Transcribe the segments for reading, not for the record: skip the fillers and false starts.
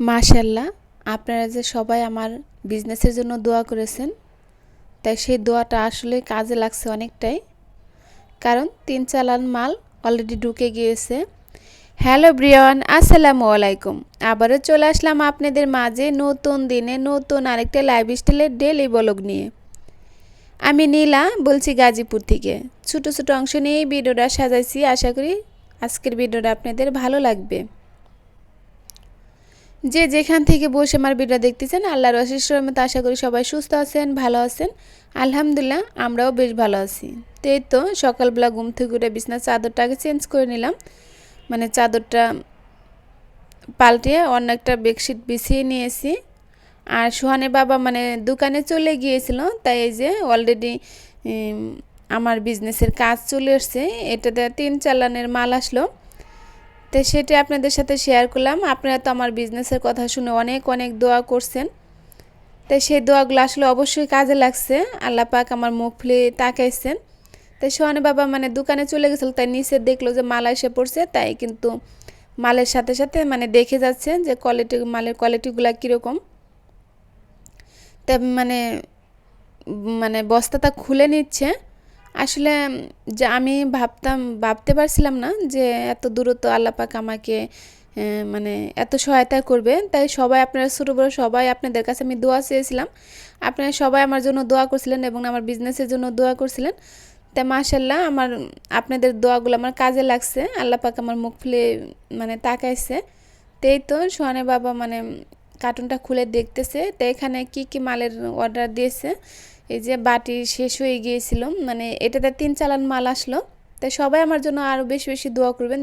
মাশাআল্লাহ, আপনারা যে সবাই আমার বিজনেসের জন্য দোয়া করেছেন, তাই সেই দোয়াটা আসলে কাজে লাগছে অনেকটাই। কারণ ৩ চালান মাল অলরেডি ঢুকে গিয়েছে। হ্যালো ব্রিয়ান, আসসালামু আলাইকুম। আবারও চলে আসলাম আপনাদের মাঝে নতুন দিনে নতুন আরেকটা লাইফস্টাইলের ডেইলি ব্লগ নিয়ে। আমি নীলা বলছি গাজীপুর থেকে। ছোট ছোট অংশ নিয়ে এই ভিডিওটা সাজাইছি। আশা করি আজকের ভিডিওটা আপনাদের ভালো লাগবে। যে যেখান থেকে বসে আমার ভিডিও দেখতেছেন, আল্লাহর অশেষ রহমতে আশা করি সবাই সুস্থ আছেন, ভালো আছেন। আলহামদুলিল্লাহ, আমরাও বেশ ভালো আছি। তো এই তো সকালবেলা ঘুম থেকে উঠে বিছানার চাদরটা আগে চেঞ্জ করে নিলাম, মানে চাদরটা পাল্টিয়ে অন্য একটা বেডশিট বিছিয়ে নিয়েছি। আর সোহানের বাবা মানে দোকানে চলে গিয়েছিল, তাই এই যে অলরেডি আমার বিজনেসের কাজ চলে আসছে। এটাতে 3 চালানের মাল আসলো, তো সেটা আপনাদের সাথে শেয়ার করলাম। আপনারা তো আমার বিজনেসের কথা শুনে অনেক অনেক দোয়া করছেন, তাই সেই দোয়াগুলো আসলে অবশ্যই কাজে লাগছে। আল্লাহ পাক আমার মুখ ফুলে তাকাইছেন। তাই সোহানের বাবা মানে দোকানে চলে গেছিল, তাই নিচে দেখলো যে মাল এসে পড়ছে, তাই কিন্তু মালের সাথে সাথে মানে দেখে যাচ্ছে যে মালের কোয়ালিটিগুলো কীরকম। তা মানে মানে বস্তাটা খুলে নিচ্ছে। আসলে যে আমি ভাবতে পারছিলাম না যে এত দূরত্ব আল্লাহ পাক আমাকে মানে এত সহায়তা করবে। তাই সবাই আপনারা ছোটো বড়ো সবাই আপনাদের কাছে আমি দোয়া চেয়েছিলাম। আপনারা সবাই আমার জন্য দোয়া করছিলেন এবং আমার বিজনেসের জন্য দোয়া করছিলেন। তাই মাশাআল্লাহ আপনাদের দোয়াগুলো আমার কাজে লাগছে। আল্লাহ পাক আমার মুখ ফুলে মানে তাকাইছে। তাই তো সোহানের বাবা মানে কার্টুনটা খুলে দেখতেছে। তো এখানে কি কি মালের অর্ডার দিয়েছে। এই যে বাটি শেষ হয়ে গিয়েছিল, মানে এটাতে 3 চালান মাল আসলো। তাই সবাই আমার জন্য আরও বেশি বেশি দোয়া করবেন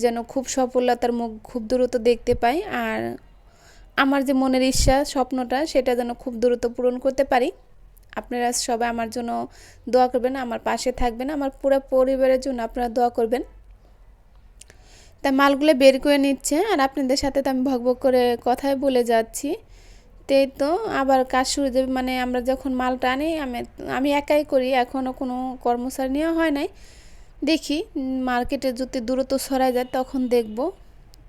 যেন খুব সফলতার মুখ খুব দ্রুত দেখতে পাই। আর আমার যে মনের ইচ্ছা স্বপ্নটা সেটা যেন খুব দ্রুত পূরণ করতে পারি। আপনারা সবাই আমার জন্য দোয়া করবেন, আমার পাশে থাকবেন, আমার পুরো পরিবারের জন্য আপনারা দোয়া করবেন। তা মালগুলো বের করে নিচ্ছে আর আপনাদের সাথে তো আমি ভকভক করে কথাই বলে যাচ্ছি। তাই তো আবার কাজ শুরু যাবে, মানে আমরা যখন মালটা আনি আমি একাই করি, এখনও কোনো কর্মচারী নেওয়া হয় নাই। দেখি মার্কেটে যদি দ্রুত ছড়ায় যায় তখন দেখব।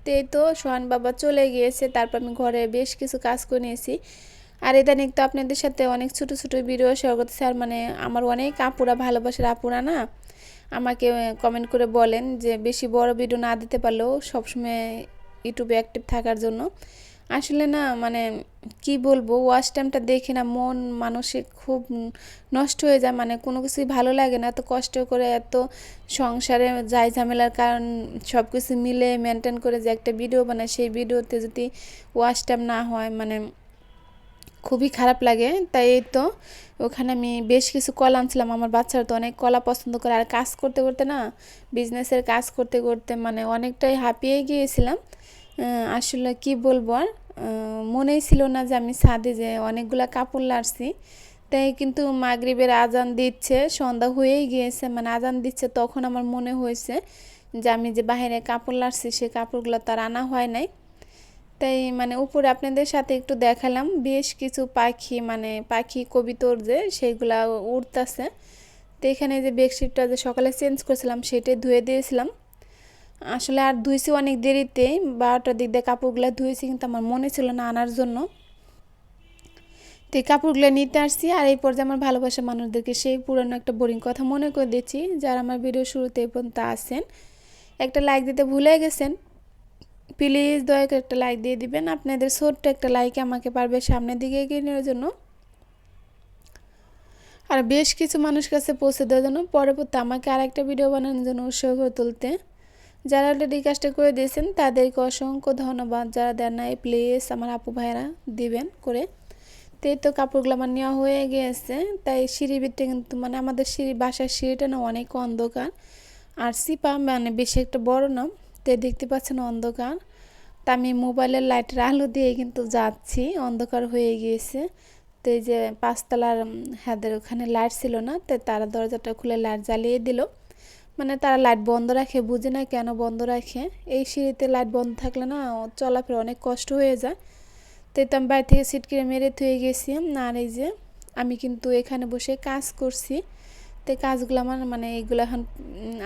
তাই তো সোহান বাবা চলে গিয়েছে, তারপর আমি ঘরে বেশ কিছু কাজ করে নিয়েছি। আর ইদানিং তো আপনাদের সাথে অনেক ছোট ছোট ভিডিও শেয়ার করতেছি। আর মানে আমার অনেক আপুরা, ভালোবাসার আপুরা না আমাকে কমেন্ট করে বলেন যে বেশি বড় ভিডিও না দিতে পারলেও সবসময় ইউটিউবে অ্যাক্টিভ থাকার জন্য। আসলে না মানে কি বলবো, ওয়াচ টাইমটা দেখে না মন মানসিক খুব নষ্ট হয়ে যায়, মানে কোনো কিছুই ভালো লাগে না। এত কষ্ট করে এত সংসারে যাই ঝামেলার কারণ সব কিছু মিলে মেনটেন করে যে একটা ভিডিও বানায়, সেই ভিডিওতে যদি ওয়াচ টাইম না হয় মানে খুবই খারাপ লাগে। তাই এই তো ওখানে আমি বেশ কিছু কলা আনছিলাম। আমার বাচ্চারা তো অনেক কলা পছন্দ করে। আর কাজ করতে করতে না বিজনেসের কাজ করতে করতে মানে অনেকটাই হাঁপিয়ে গিয়েছিলাম। আসলে কি বলবো আর মনেই ছিল না যে আমি ছাদে যে অনেকগুলা কাপড় লাড়ছি। তাই কিন্তু মাগরিবের আজান দিচ্ছে, সন্ধ্যা হয়েই গিয়েছে, মানে আজান দিচ্ছে, তখন আমার মনে হয়েছে যে আমি যে বাইরে কাপড় লাড়ছি সেই কাপড়গুলো তার আনা হয় নাই। তাই মানে উপরে আপনাদের সাথে একটু দেখালাম বেশ কিছু পাখি, মানে পাখি কবিতর যে সেইগুলা উড়তেছে। তো এখানে যে বেডশিটটা যে সকালে চেঞ্জ করেছিলাম সেটাই ধুয়ে দিয়েছিলাম। আসলে আর ধুয়েছি অনেক দেরিতে, 12টার দিক দিয়ে কাপড়গুলো ধুয়েছি, কিন্তু আমার মনে ছিল না আনার জন্য। তো এই কাপড়গুলো নিতে আসছি। আর এই পর্যায়ে আমার ভালোবাসা মানুষদেরকে সেই পুরনো একটা বোরিং কথা মনে করে দিচ্ছি, যারা আমার ভিডিও শুরুতে এই পর্যন্ত আসেন একটা লাইক দিতে ভুলে গেছেন, প্লিজ দয়া করে একটা লাইক দিয়ে দিবেন। আপনাদের ছোট্ট একটা লাইক আমাকে পারবে সামনের দিকে এগিয়ে নেওয়ার জন্য আর বেশ কিছু মানুষ কাছে পৌঁছে দেওয়ার জন্য, পরবর্তী আমাকে আরেকটা ভিডিও বানানোর জন্য উৎসাহ করে তুলতে। যারা অলরেডি কাজটা করে দিয়েছেন তাদেরকে অসংখ্য ধন্যবাদ, যারা দেন নাই প্লিজ আমার আপু ভাইরা দিবেন করে। তো এই তো কাপড়গুলো আমার নেওয়া হয়ে গিয়েছে। তাই সিঁড়ি ভিতরে কিন্তু মানে আমাদের বাসার সিঁড়িটা না অনেক অন্ধকার, আর সিপা মানে বেশি একটা বড় না, তাই দেখতে পাচ্ছেন অন্ধকার। তা আমি মোবাইলের লাইটের আলো দিয়ে কিন্তু যাচ্ছি, অন্ধকার হয়ে গিয়েছে। তো এই যে 5তলার হাদের ওখানে লাইট ছিল না, তো তারা দরজাটা খুলে লাইট জ্বালিয়ে দিল। মানে তারা লাইট বন্ধ রাখে, বুঝে না কেন বন্ধ রাখে। এই সিঁড়িতে লাইট বন্ধ থাকলে না চলাফেরা অনেক কষ্ট হয়ে যায়। তো তো আমি বাড়ি থেকে সিটকিরে মেরে থুয়ে গেছি। আর এই যে আমি কিন্তু এখানে বসে কাজ করছি। তো কাজগুলো আমার মানে এইগুলো এখন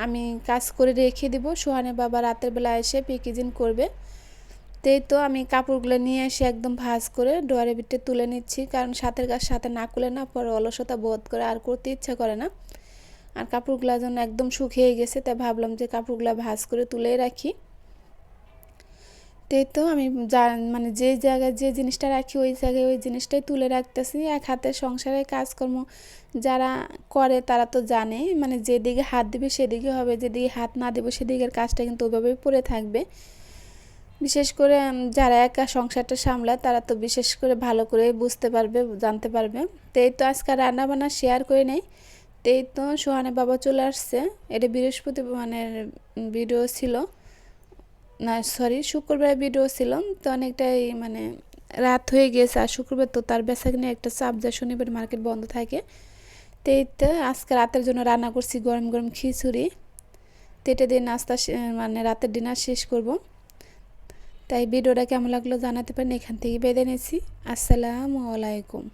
আমি কাজ করে রেখে দেবো, সোহানের বাবা রাতের বেলা এসে প্যাকেজিং করবে। তো এই তো আমি কাপড়গুলো নিয়ে এসে একদম ভাঁজ করে ডোয়ারের ভিতরে তুলে নিচ্ছি, কারণ সাথের কাজ সাথে না করলে না পরে অলসতা বোধ করে আর করতে ইচ্ছা করে না। আর কাপড়গুলো যেন একদম শুকিয়ে গেছে, তাই ভাবলাম যে কাপড়গুলো ভাঁজ করে তুলেই রাখি। তাই তো আমি মানে যে জায়গায় যে জিনিসটা রাখি ওই জায়গায় ওই জিনিসটাই তুলে রাখতেছি। এক হাতে সংসারের কাজকর্ম যারা করে তারা তো জানে, মানে যেদিকে হাত দিবে সেদিকে হবে, যেদিকে হাত না দেবে সেদিকের কাজটা কিন্তু ওইভাবেই পড়ে থাকবে। বিশেষ করে যারা একা সংসারটা সামলায় তারা তো বিশেষ করে ভালো করে বুঝতে পারবে, জানতে পারবে। তো এই তো আজকে রান্না বান্না শেয়ার করে নেই। তো এই তো সোহানের বাবা চলে আসছে, এটা বৃহস্পতিবার মানে ভিডিও ছিল না, সরি শুক্রবার ভিডিও ছিল। তো অনেকটাই মানে রাত হয়ে গেছে, আর শুক্রবার তো তার বেচাকেনা একটা চাপ যায়, শনিবার মার্কেট বন্ধ থাকে। তো এই তো আজকে রাতের জন্য রান্না করছি গরম গরম খিচুড়ি। তো এটা দিয়ে নাস্তা মানে রাতের ডিনার শেষ করব। তাই ভিডিওটা কেমন লাগলো জানাতে পারেন, এখান থেকে বেঁধে নিয়েছি। আসসালামু আলাইকুম।